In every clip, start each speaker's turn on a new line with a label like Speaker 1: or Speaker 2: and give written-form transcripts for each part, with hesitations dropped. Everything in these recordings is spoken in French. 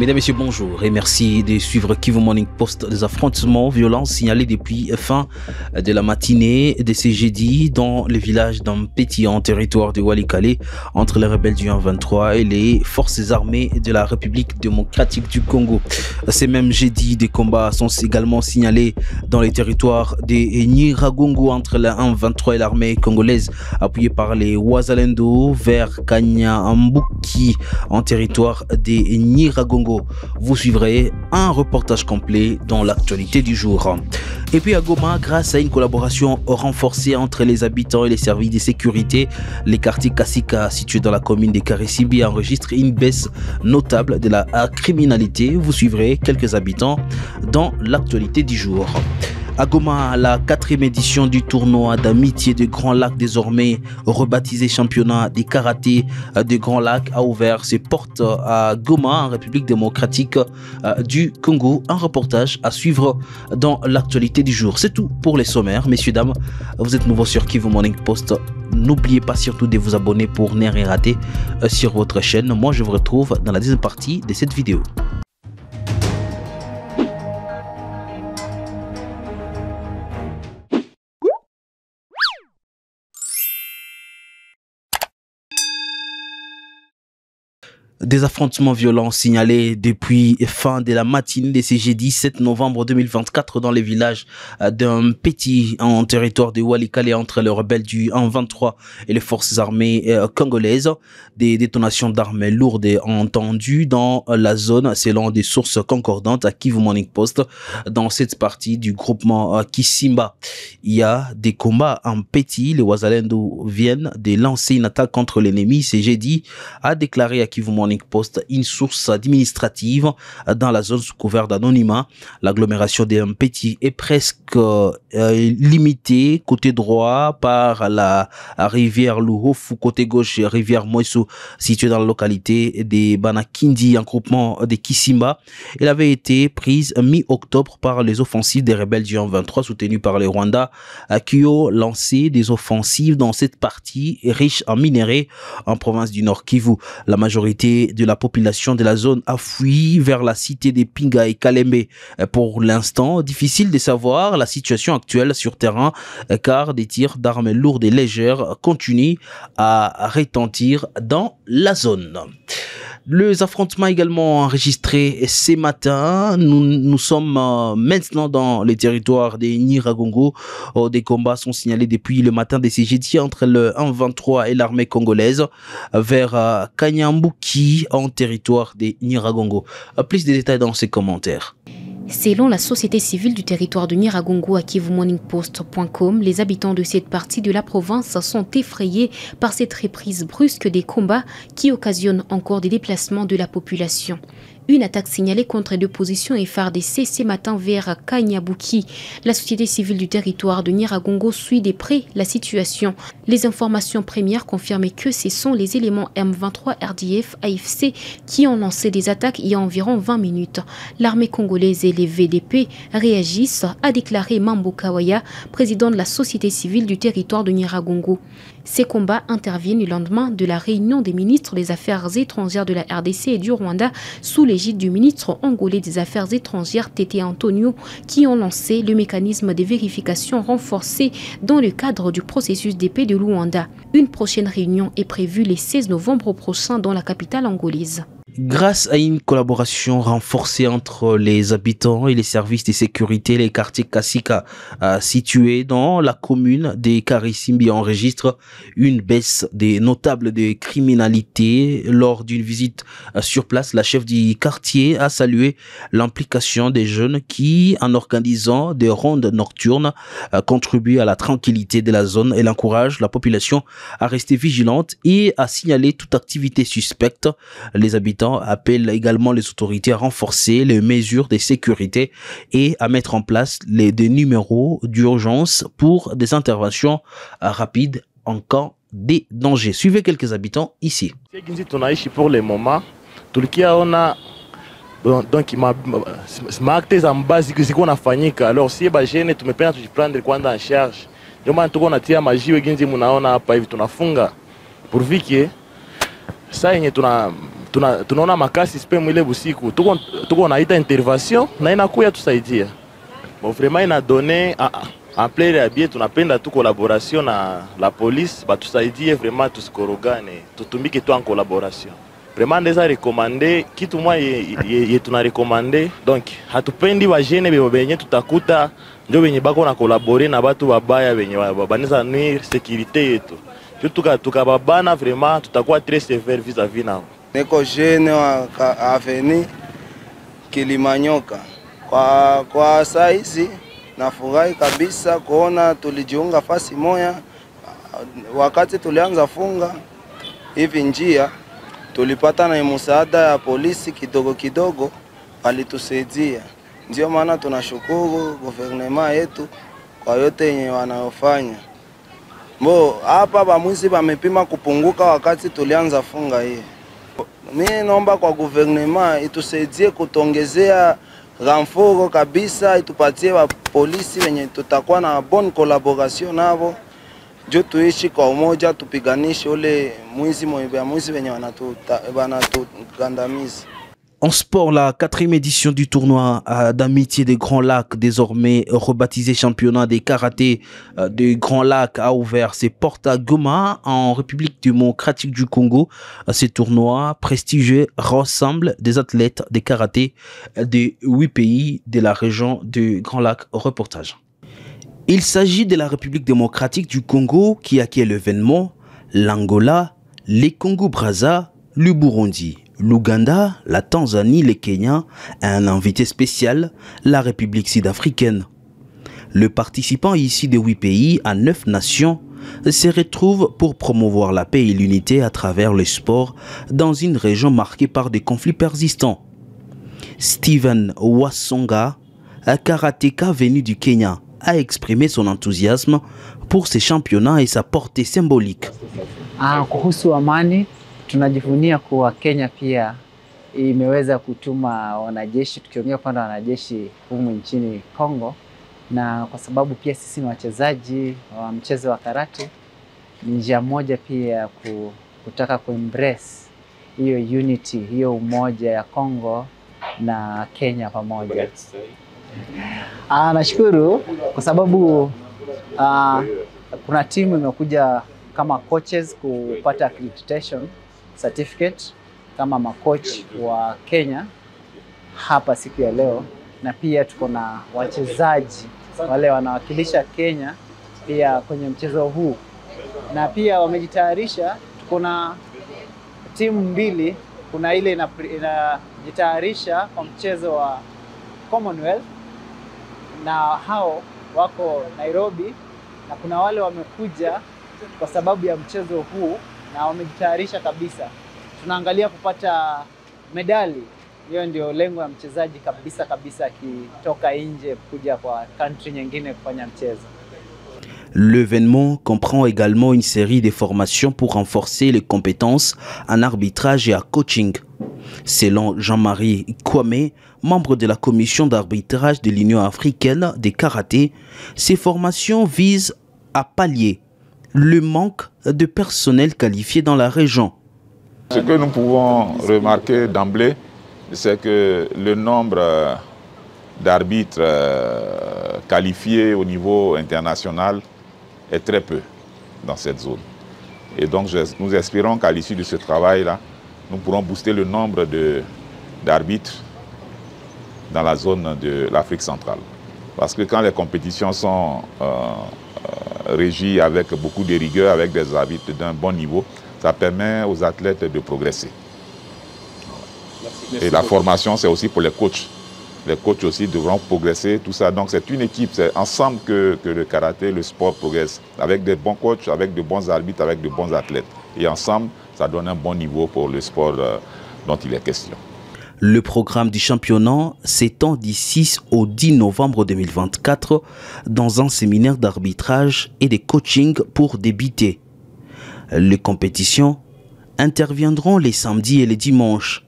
Speaker 1: Mesdames, Messieurs, bonjour et merci de suivre Kivu Morning Post. Des affrontements violents signalés depuis fin de la matinée de ce jeudi dans le village d'Ampeti en territoire de Walikale entre les rebelles du 23 et les forces armées de la République démocratique du Congo. Ces mêmes jeudis, des combats sont également signalés dans les territoires de Nyiragongo entre le 23 et l'armée congolaise appuyée par les Wazalendo vers Kanyambuki en territoire de Nyiragongo. Vous suivrez un reportage complet dans l'actualité du jour. Et puis à Goma, grâce à une collaboration renforcée entre les habitants et les services de sécurité, les quartiers Kasika situés dans la commune de Karisimbi enregistrent une baisse notable de la criminalité. Vous suivrez quelques habitants dans l'actualité du jour. À Goma, la 4e édition du tournoi d'amitié de Grand Lac, désormais rebaptisé championnat des karatés de Grand Lac, a ouvert ses portes à Goma, en République démocratique du Congo. Un reportage à suivre dans l'actualité du jour. C'est tout pour les sommaires. Messieurs, dames, vous êtes nouveaux sur Kivu Morning Post. N'oubliez pas surtout de vous abonner pour ne rien rater sur votre chaîne. Moi, je vous retrouve dans la deuxième partie de cette vidéo. Des affrontements violents signalés depuis fin de la matinée de ce jeudi 7 novembre 2024 dans les villages d'Ampeti en territoire de Walikale entre les rebelles du 23 et les forces armées congolaises. Des détonations d'armes lourdes entendues dans la zone selon des sources concordantes à Kivu Morning Post. Dans cette partie du groupement Kisimba, il y a des combats en Ampeti. Les Wazalendo viennent de lancer une attaque contre l'ennemi ce jeudi, a déclaré à Kivu Morning Post une source administrative dans la zone sous couvert d'anonymat. L'agglomération des Ampeti est presque limitée côté droit par la rivière Luhofu, côté gauche rivière Moiso située dans la localité des Banakindi en groupement de Kisimba. Elle avait été prise mi-octobre par les offensives des rebelles du 23 soutenues par le Rwanda qui ont lancé des offensives dans cette partie riche en minerais en province du Nord Kivu. La majorité de la population de la zone a fui vers la cité des Pinga et Kalembe. Pour l'instant, difficile de savoir la situation actuelle sur terrain car des tirs d'armes lourdes et légères continuent à retentir dans la zone. Les affrontements également enregistrés ce matin. Nous sommes maintenant dans les territoires de Nyiragongo. Des combats sont signalés depuis le matin de ce jeudi entre le 1-23 et l'armée congolaise vers Kanyambuki en territoire de Nyiragongo. Plus de détails dans ces commentaires.
Speaker 2: Selon la société civile du territoire de Nyiragongo à KivuMorningPost.com, les habitants de cette partie de la province sont effrayés par cette reprise brusque des combats qui occasionnent encore des déplacements de la population. Une attaque signalée contre deux positions FARDC ce matin vers Kanyabuki. La société civile du territoire de Nyiragongo suit de près la situation. Les informations premières confirment que ce sont les éléments M23 RDF AFC qui ont lancé des attaques il y a environ 20 minutes. L'armée congolaise et les VDP réagissent, a déclaré Mambo Kawaya, président de la société civile du territoire de Nyiragongo. Ces combats interviennent le lendemain de la réunion des ministres des Affaires étrangères de la RDC et du Rwanda sous l'égide du ministre angolais des Affaires étrangères Tété Antonio qui ont lancé le mécanisme de vérification renforcé dans le cadre du processus de paix de Luanda. Une prochaine réunion est prévue le 16 novembre prochain dans la capitale angolaise.
Speaker 1: Grâce à une collaboration renforcée entre les habitants et les services de sécurité, les quartiers Kasika situés dans la commune de Karisimbi enregistrent une baisse notable de criminalité. Lors d'une visite sur place, la chef du quartier a salué l'implication des jeunes qui, en organisant des rondes nocturnes, contribuent à la tranquillité de la zone. Elle encourage la population à rester vigilante et à signaler toute activité suspecte. Les habitants appellent également les autorités à renforcer les mesures de sécurité et à mettre en place des numéros d'urgence pour des interventions rapides en cas de danger. Suivez quelques habitants ici.
Speaker 3: Pour le moment, donc maakte za mbasi ziko nafanyika. Alors si bajene tumependa tujiprendre kwanza en charge. Ndio maana tuko natia majiwe ginzi mnaona hapa hivi tunafunga pour vike saa yenye tunaona makasi spem ile busiku tuko naita intervention na inakuya tusaidia. Bon vraiment ina donné en plein ya bien, tunapenda tu collaboration na la police batusaidie vraiment tusikorogane, tutumike tu en collaboration. Vraiment ndeza recommander kitu mwa ye tuna recommander, donc hatupendi ba jeune benye tutakuta ndio benye bako na collaborer na batu babaya benye baneza nuire sécurité yetu. Tukababana vraiment tutakuwa très sévère vis-à-vis nao.
Speaker 4: Niko jeune wa Avenue Kilimanyoka. Kwa saa hizi nafurahi kabisa kuona tulijiunga fasi moja. Wakati tulianza funga hivi njia tulipata na msaada ya polisi kidogo kidogo walitusaidia. Ndio maana tunashukuru gouvernement yetu kwa yote yenye wanayofanya. Hapa bamwizi bamepima kupunguka wakati tulianza funga hii. Mimi naomba kwa gouvernement itusaidie kutongezea renfort kabisa, itupatie wa polisi wenye tutakuwa na bonne collaboration nabo. Jo tuishi kwa umoja, tupiganishe ule mwizi wenye wanatugandamiza.
Speaker 1: En sport, la 4e édition du tournoi d'amitié des Grands Lacs, désormais rebaptisé championnat des karatés des Grands Lacs, a ouvert ses portes à Goma, en République démocratique du Congo. Ce tournoi prestigieux rassemble des athlètes des karatés de 8 pays de la région du Grand Lac. Reportage. Il s'agit de la République démocratique du Congo qui acquiert l'événement, l'Angola, les Congo-Brazza, le Burundi, l'Ouganda, la Tanzanie, le Kenya et un invité spécial, la République sud-africaine. Le participant ici de 8 pays à 9 nations se retrouve pour promouvoir la paix et l'unité à travers le sport dans une région marquée par des conflits persistants. Steven Wasonga, un karatéka venu du Kenya, a exprimé son enthousiasme pour ces championnats et sa portée symbolique.
Speaker 5: Kuhusu amani, tunajivunia kuwa Kenya pia imeweza kutuma wanajeshi, tukiongea upande wa wanajeshi humu nchini Kongo, na kwa sababu pia sisi ni wachezaji wa mchezo wa karate, ni njia moja pia kutaka kuembrace hiyo unity, hiyo umoja ya Kongo na Kenya pamoja. Nashukuru kwa sababu kuna timu imekuja kama coaches kupata accreditation certificate kama makoch wa Kenya hapa siku ya leo, na pia tuko na wachezaji wale wanawakilisha Kenya pia kwenye mchezo huu, na pia wamejitayarisha. Tuko na timu mbili, kuna ile inajitayarisha kwa mchezo wa Commonwealth na hao wako Nairobi, na kuna wale wamekuja kwa sababu ya mchezo huu na wamejitayarisha kabisa. Tunaangalia kupata medali. Hiyo ndio lengo la mchezaji kabisa akitoka nje kuja kwa country nyingine kufanya mchezo.
Speaker 1: L'événement comprend également une série de formations pour renforcer les compétences en arbitrage et en coaching. Selon Jean-Marie Kwame, membre de la commission d'arbitrage de l'Union africaine des karatés, ces formations visent à pallier le manque de personnel qualifié dans la région.
Speaker 6: Ce que nous pouvons remarquer d'emblée, c'est que le nombre d'arbitres qualifiés au niveau international est très peu dans cette zone. Et donc nous espérons qu'à l'issue de ce travail-là, nous pourrons booster le nombre d'arbitres dans la zone de l'Afrique centrale. Parce que quand les compétitions sont régies avec beaucoup de rigueur, avec des arbitres d'un bon niveau, ça permet aux athlètes de progresser. Merci. Et la formation, c'est aussi pour les coachs. Les coachs aussi devront progresser, tout ça. Donc c'est une équipe, c'est ensemble que le karaté, le sport progresse. Avec des bons coachs, avec de bons arbitres, avec de bons athlètes. Et ensemble, ça donne un bon niveau pour le sport dont il est question.
Speaker 1: Le programme du championnat s'étend du 6 au 10 novembre 2024 dans un séminaire d'arbitrage et de coaching pour débuter. Les compétitions interviendront les samedis et les dimanches.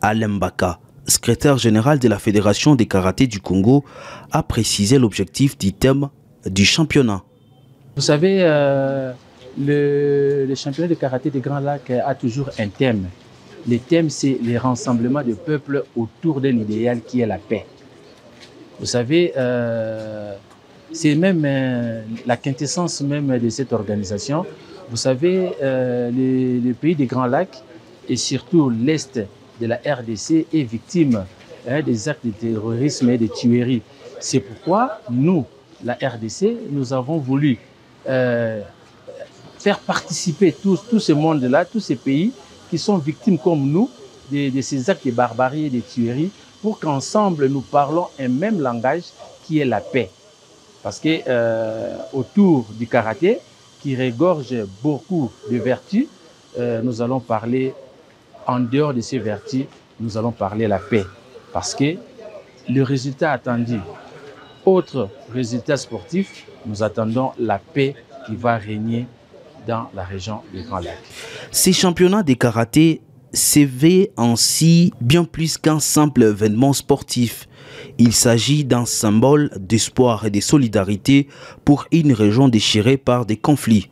Speaker 1: Alain Mbaka, secrétaire général de la Fédération des karatés du Congo, a précisé l'objectif du thème du championnat.
Speaker 7: Vous savez, le championnat de karaté des Grands Lacs a toujours un thème. Le thème, c'est les rassemblements de peuples autour d'un idéal qui est la paix. Vous savez, c'est même la quintessence même de cette organisation. Vous savez, les pays des Grands Lacs et surtout l'Est de la RDC est victime des actes de terrorisme et de tueries. C'est pourquoi nous, la RDC, nous avons voulu faire participer tout ce monde-là, tous ces pays qui sont victimes comme nous de ces actes de barbarie et de tueries, pour qu'ensemble nous parlons un même langage qui est la paix. Parce que autour du karaté, qui regorge beaucoup de vertus, nous allons parler, en dehors de ces vertus, nous allons parler la paix. Parce que le résultat attendu, autre résultat sportif, nous attendons la paix qui va régner dans la région des Grands Lacs.
Speaker 1: Ces championnats de karaté s'éveillent ainsi bien plus qu'un simple événement sportif. Il s'agit d'un symbole d'espoir et de solidarité pour une région déchirée par des conflits.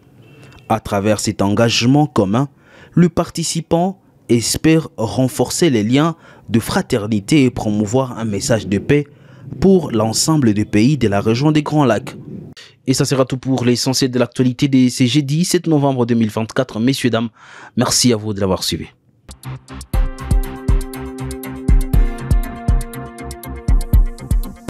Speaker 1: À travers cet engagement commun, le participant espère renforcer les liens de fraternité et promouvoir un message de paix pour l'ensemble des pays de la région des Grands Lacs. Et ça sera tout pour l'essentiel de l'actualité de ce jeudi 7 novembre 2024. Messieurs, dames, merci à vous de l'avoir suivi.